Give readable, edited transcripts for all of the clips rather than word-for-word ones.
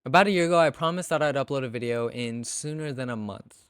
About a year ago, I promised that I'd upload a video in sooner than a month.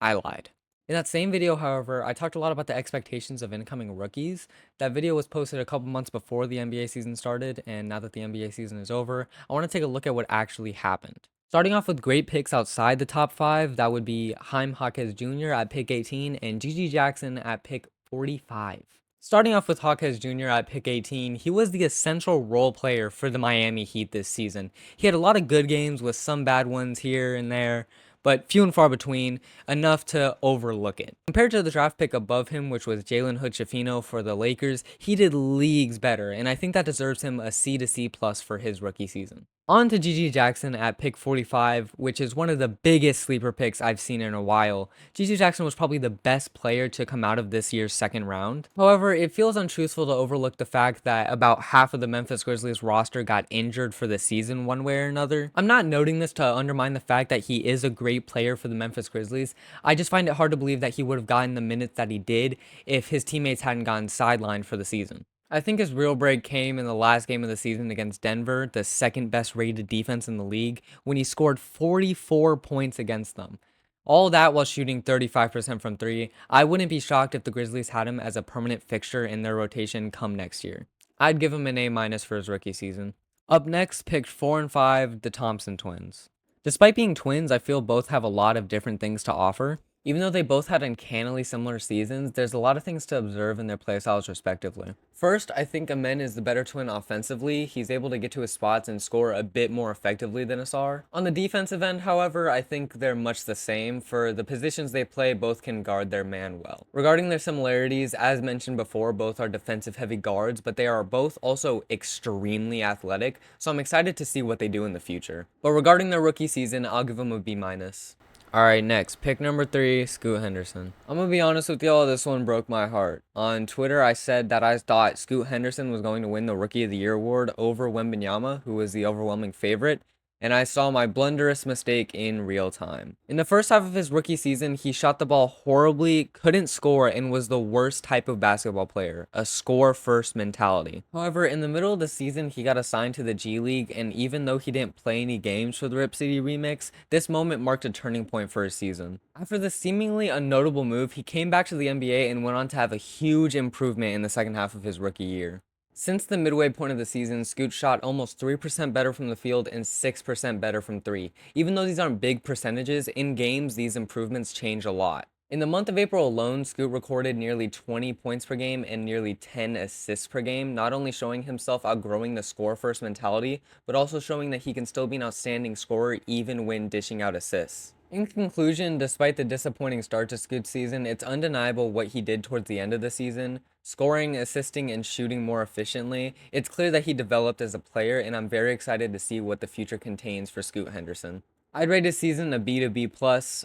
I lied. In that same video, however, I talked a lot about the expectations of incoming rookies. That video was posted a couple months before the NBA season started, and now that the NBA season is over, I want to take a look at what actually happened. Starting off with great picks outside the top 5, that would be Jaime Jaquez Jr. at pick 18 and Gigi Jackson at pick 45. Starting off with Jaquez Jr. at pick 18, he was the essential role player for the Miami Heat this season. He had a lot of good games with some bad ones here and there, but few and far between, enough to overlook it. Compared to the draft pick above him, which was Jalen Hood-Schifino for the Lakers, he did leagues better, and I think that deserves him a C to C plus for his rookie season. On to Gigi Jackson at pick 45, which is one of the biggest sleeper picks I've seen in a while. Gigi Jackson was probably the best player to come out of this year's second round. However, it feels untruthful to overlook the fact that about half of the Memphis Grizzlies roster got injured for the season one way or another. I'm not noting this to undermine the fact that he is a great player for the Memphis Grizzlies. I just find it hard to believe that he would have gotten the minutes that he did if his teammates hadn't gotten sidelined for the season. I think his real break came in the last game of the season against Denver, the second best rated defense in the league, when he scored 44 points against them. All that while shooting 35% from 3. I wouldn't be shocked if the Grizzlies had him as a permanent fixture in their rotation come next year. I'd give him an A- minus for his rookie season. Up next, picked 4 and 5, the Thompson Twins. Despite being twins, I feel both have a lot of different things to offer. Even though they both had uncannily similar seasons, there's a lot of things to observe in their playstyles respectively. First, I think Amen is the better twin offensively. He's able to get to his spots and score a bit more effectively than Asar. On the defensive end, however, I think they're much the same. For the positions they play, both can guard their man well. Regarding their similarities, as mentioned before, both are defensive heavy guards, but they are both also extremely athletic, so I'm excited to see what they do in the future. But regarding their rookie season, I'll give them a B-. Alright, next, pick number 3, Scoot Henderson. I'm gonna be honest with y'all, this one broke my heart. On Twitter, I said that I thought Scoot Henderson was going to win the Rookie of the Year award over Wembanyama, who was the overwhelming favorite, and I saw my blunderous mistake in real time. In the first half of his rookie season, he shot the ball horribly, couldn't score, and was the worst type of basketball player, a score-first mentality. However, in the middle of the season, he got assigned to the G League, and even though he didn't play any games for the Rip City remix, this moment marked a turning point for his season. After the seemingly unnotable move, he came back to the NBA and went on to have a huge improvement in the second half of his rookie year. Since the midway point of the season, Scoot shot almost 3% better from the field and 6% better from 3. Even though these aren't big percentages, in games these improvements change a lot. In the month of April alone, Scoot recorded nearly 20 points per game and nearly 10 assists per game, not only showing himself outgrowing the score-first mentality, but also showing that he can still be an outstanding scorer even when dishing out assists. In conclusion, despite the disappointing start to Scoot's season, it's undeniable what he did towards the end of the season. Scoring, assisting, and shooting more efficiently, it's clear that he developed as a player, and I'm very excited to see what the future contains for Scoot Henderson. I'd rate his season a B to B+,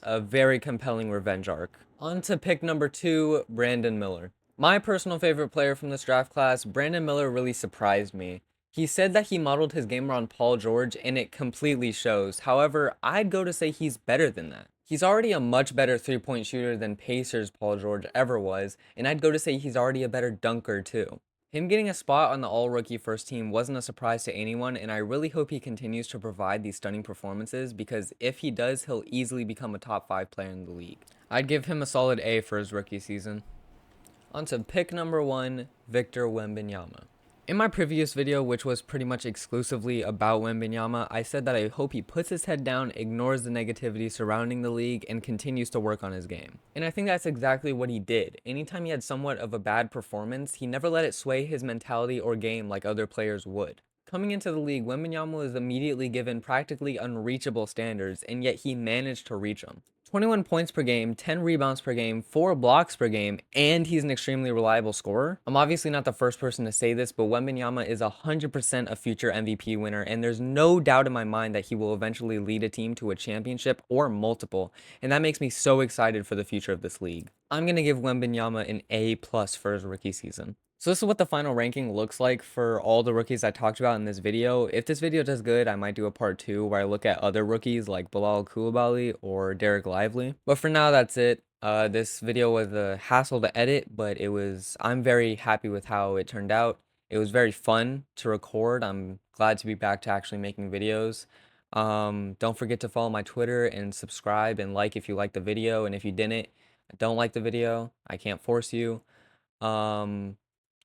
a very compelling revenge arc. On to pick number 2, Brandon Miller. My personal favorite player from this draft class, Brandon Miller really surprised me. He said that he modeled his game around Paul George, and it completely shows. However, I'd go to say he's better than that. He's already a much better three-point shooter than Pacers Paul George ever was, and I'd go to say he's already a better dunker too. Him getting a spot on the all-rookie first team wasn't a surprise to anyone, and I really hope he continues to provide these stunning performances because if he does, he'll easily become a top 5 player in the league. I'd give him a solid A for his rookie season. On to pick number 1, Victor Wembanyama. In my previous video, which was pretty much exclusively about Wembanyama, I said that I hope he puts his head down, ignores the negativity surrounding the league, and continues to work on his game. And I think that's exactly what he did. Anytime he had somewhat of a bad performance, he never let it sway his mentality or game like other players would. Coming into the league, Wembanyama was immediately given practically unreachable standards, and yet he managed to reach them. 21 points per game, 10 rebounds per game, 4 blocks per game, and he's an extremely reliable scorer. I'm obviously not the first person to say this, but Wembanyama is 100% a future MVP winner, and there's no doubt in my mind that he will eventually lead a team to a championship or multiple, and that makes me so excited for the future of this league. I'm going to give Wembanyama an A+ for his rookie season. So this is what the final ranking looks like for all the rookies I talked about in this video. If this video does good, I might do a part 2 where I look at other rookies like Bilal Coulibaly or Derek Lively. But for now, that's it. This video was a hassle to edit, but I'm very happy with how it turned out. It was very fun to record. I'm glad to be back to actually making videos. Don't forget to follow my Twitter and subscribe and like if you liked the video. And if you didn't, don't like the video, I can't force you. Um,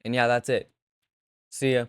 and yeah, that's it. See ya.